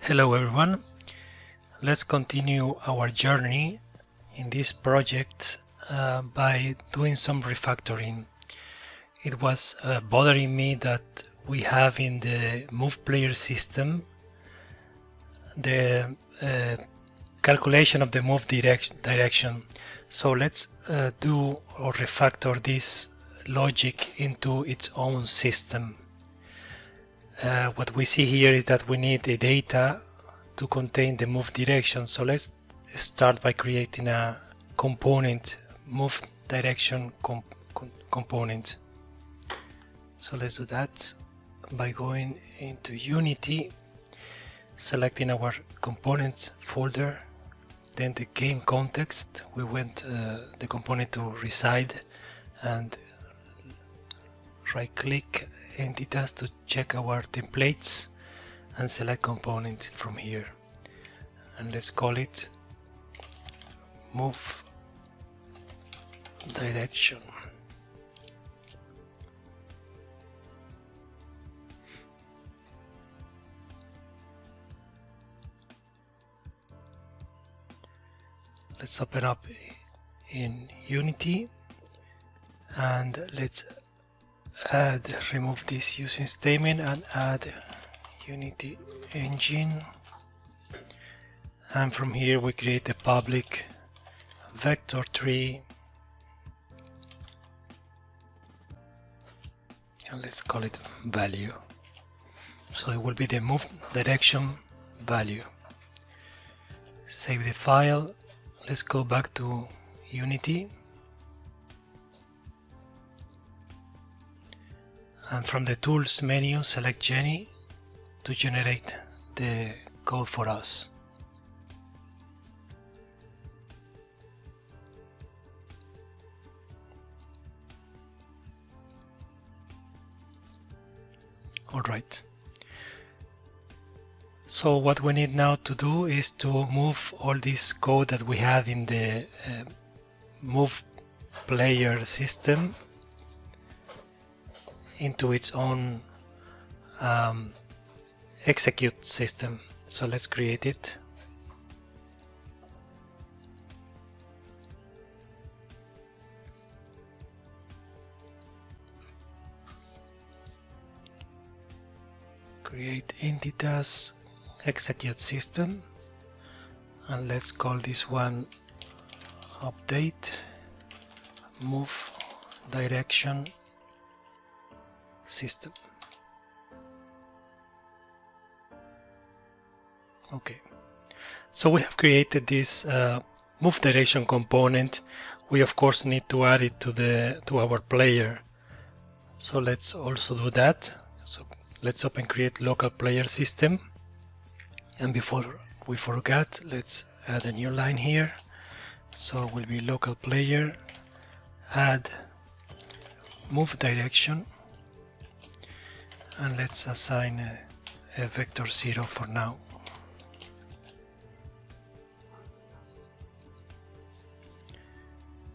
Hello everyone, let's continue our journey in this project by doing some refactoring. It was bothering me that we have in the MovePlayerSystem the calculation of the move direction. So let's do or refactor this logic into its own system. What we see here is that we need a data to contain the move direction. So let's start by creating a component, move direction component. So let's do that by going into Unity, selecting our components folder, then the game context. We want the component to reside, and right click Entitas to check our templates and select component from here, and let's call it move direction. Let's open up in Unity and let's remove this using statement and add Unity engine, and from here we create a public vector tree and let's call it value. So it will be the move direction value. Save the file. Let's go back to Unity, and from the tools menu select Genie to generate the code for us. Alright, so what we need now to do is to move all this code that we have in the MovePlayerSystem into its own execute system. So let's create it. Create Entitas execute system, and let's call this one update move direction system. Okay, so we have created this move direction component. We of course need to add it to our player, so let's also do that. So let's open create local player system, and before we forget, let's add a new line here. So it will be local player add move direction, and let's assign a vector 0 for now.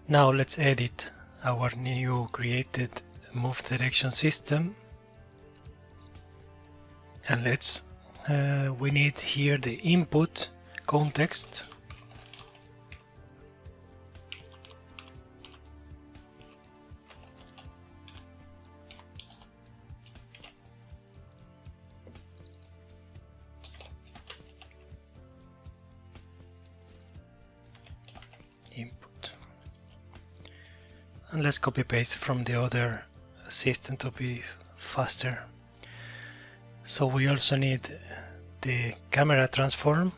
Now let's edit our new created move direction system, and let's we need here the input context, input, and let's copy paste from the other system to be faster. So we also need the camera transform,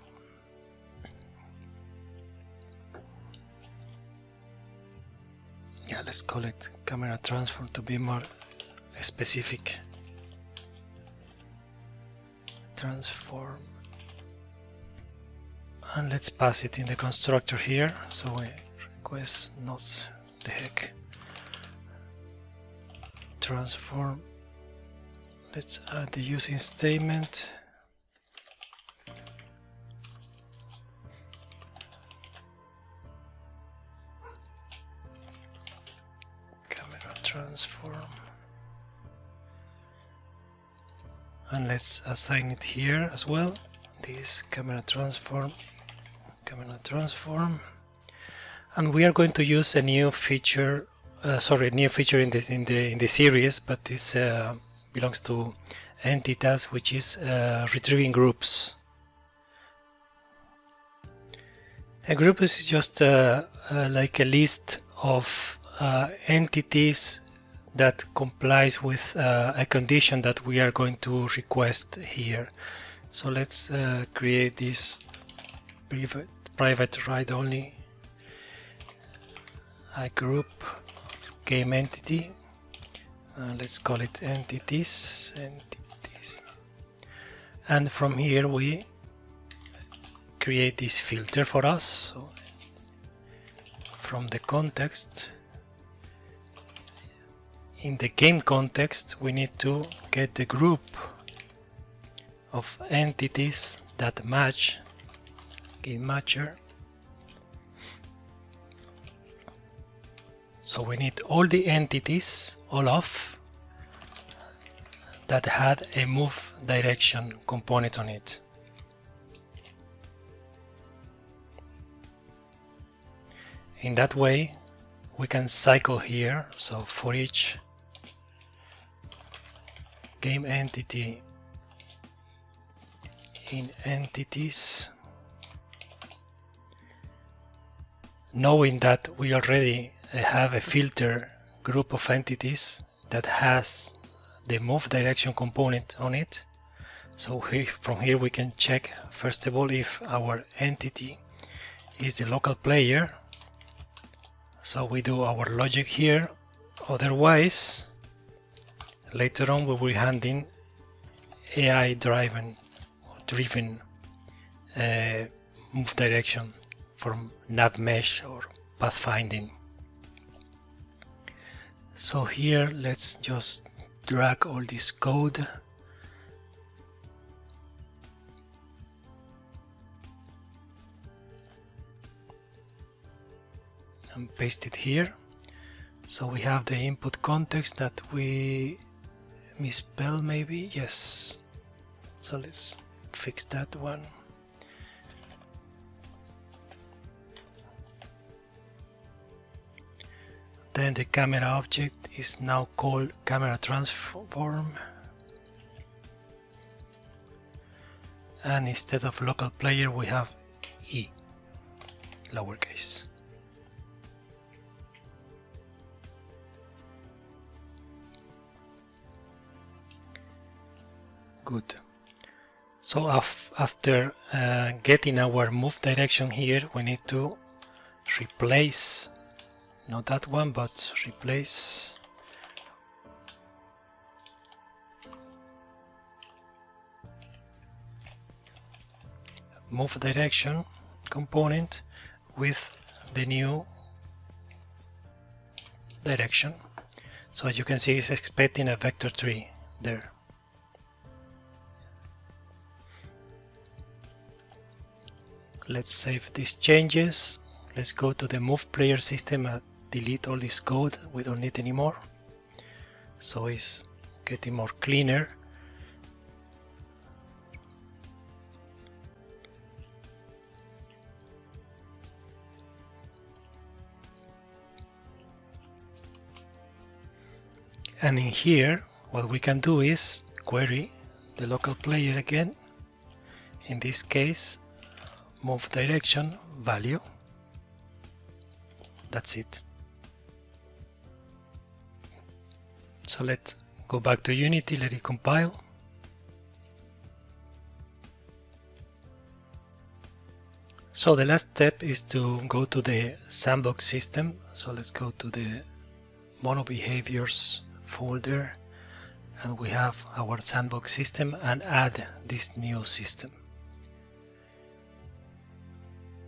let's call it camera transform to be more specific. Transform, and let's pass it in the constructor here. So we request not the heck transform. Let's add the using statement. Camera transform. And let's assign it here as well, this camera transform, and we are going to use a new feature. New feature in the series, but this belongs to Entitas, which is retrieving groups. A group is just like a list of entities that complies with a condition that we are going to request here. So let's create this private write only a group game entity. Let's call it entities, and from here we create this filter for us. So from the context, in the game context, we need to get the group of entities that match game matcher. So we need all the entities, all of, that had a move direction component on it. In that way we can cycle here. So for each game entity in entities, knowing that we already have a filter group of entities that has the move direction component on it. So from here we can check first of all if our entity is the local player. So we do our logic here, otherwise later on we will hand in AI driven move direction from nav mesh or pathfinding. So here let's just drag all this code and paste it here. So we have the input context that we misspell maybe, yes. So let's fix that one. Then the camera object is now called camera transform, and instead of local player we have E, lowercase. Good. So after getting our move direction here, we need to replace, not that one, but replace move direction component with the new direction. So as you can see, it's expecting a vector tree there. Let's save these changes. Let's go to the MovePlayerSystem and delete all this code. We don't need anymore. So it's getting more cleaner. And in here, what we can do is query the local player again. In this case, move direction value. That's it. So let's go back to Unity, let it compile. So the last step is to go to the Sandbox system. So let's go to the mono behaviors folder, and we have our Sandbox system, and add this new system.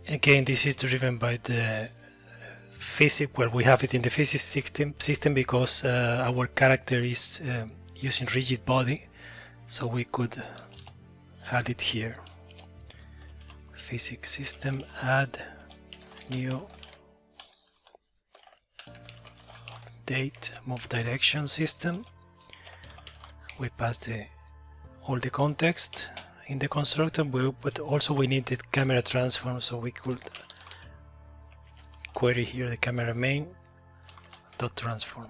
Again, this is driven by the physics, well, we have it in the physics system because our character is using rigid body, so we could add it here. Physics system, add new update move direction system. We pass all the context in the constructor, but also we need the camera transform, so we could query here the camera main dot transform.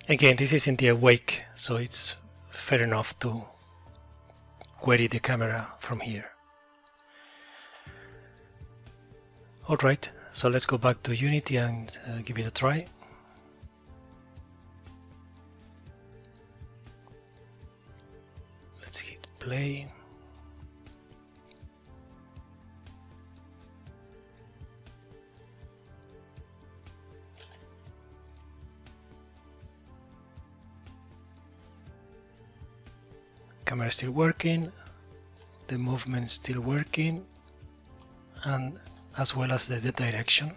Again, this is in the awake, so it's fair enough to query the camera from here. Alright, so let's go back to Unity and give it a try. Let's hit play. Camera still working, the movement still working, and as well as the direction.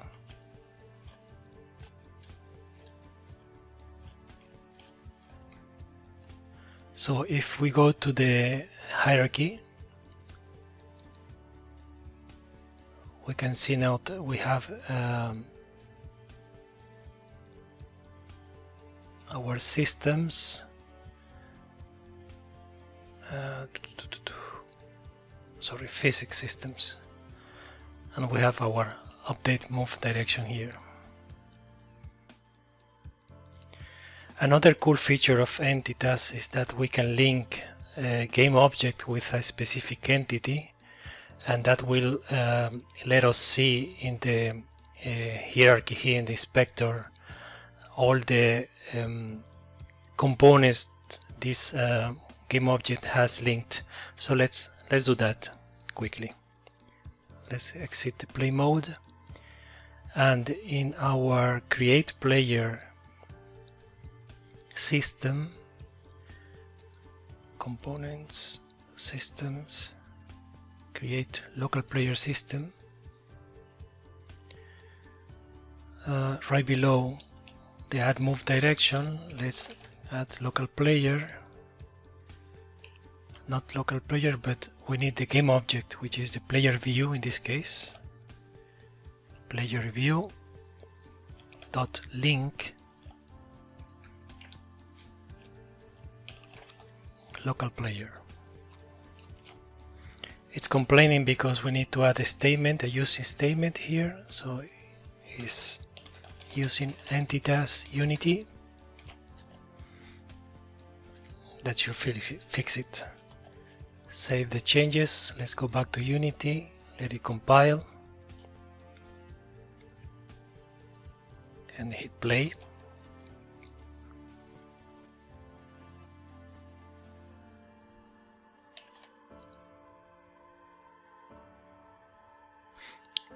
So if we go to the hierarchy, we can see now that we have our systems. Sorry, physics systems, and we have our update move direction here. Another cool feature of Entitas is that we can link a GameObject with a specific entity, and that will let us see in the hierarchy here in the inspector all the components this GameObject has linked. So let's do that quickly. Let's exit the play mode, and in our create player system, components, systems, create local player system, right below the add move direction, let's add local player. Not local player, but we need the GameObject, which is the player view in this case. Player view dot link local player. It's complaining because we need to add a statement, a using statement here, so it's using Entitas Unity. That should fix it. Save the changes, let's go back to Unity, let it compile, and hit play.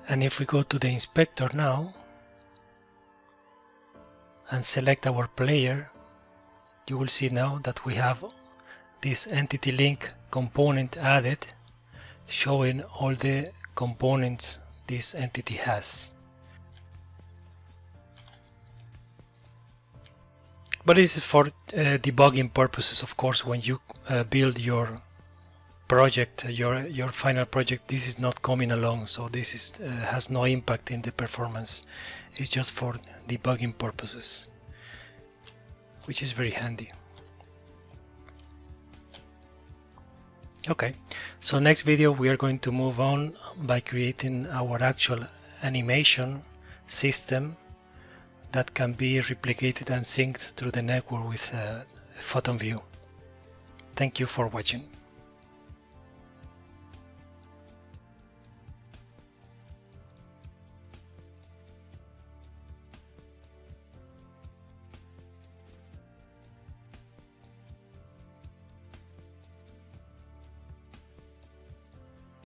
And if we go to the inspector now and select our player, you will see now that we have this entity link component added, showing all the components this entity has. But this is for debugging purposes, of course. When you build your project, your final project, this is not coming along, so this is has no impact in the performance. It's just for debugging purposes, which is very handy. Okay, so next video we are going to move on by creating our actual animation system that can be replicated and synced through the network with Photon View. Thank you for watching.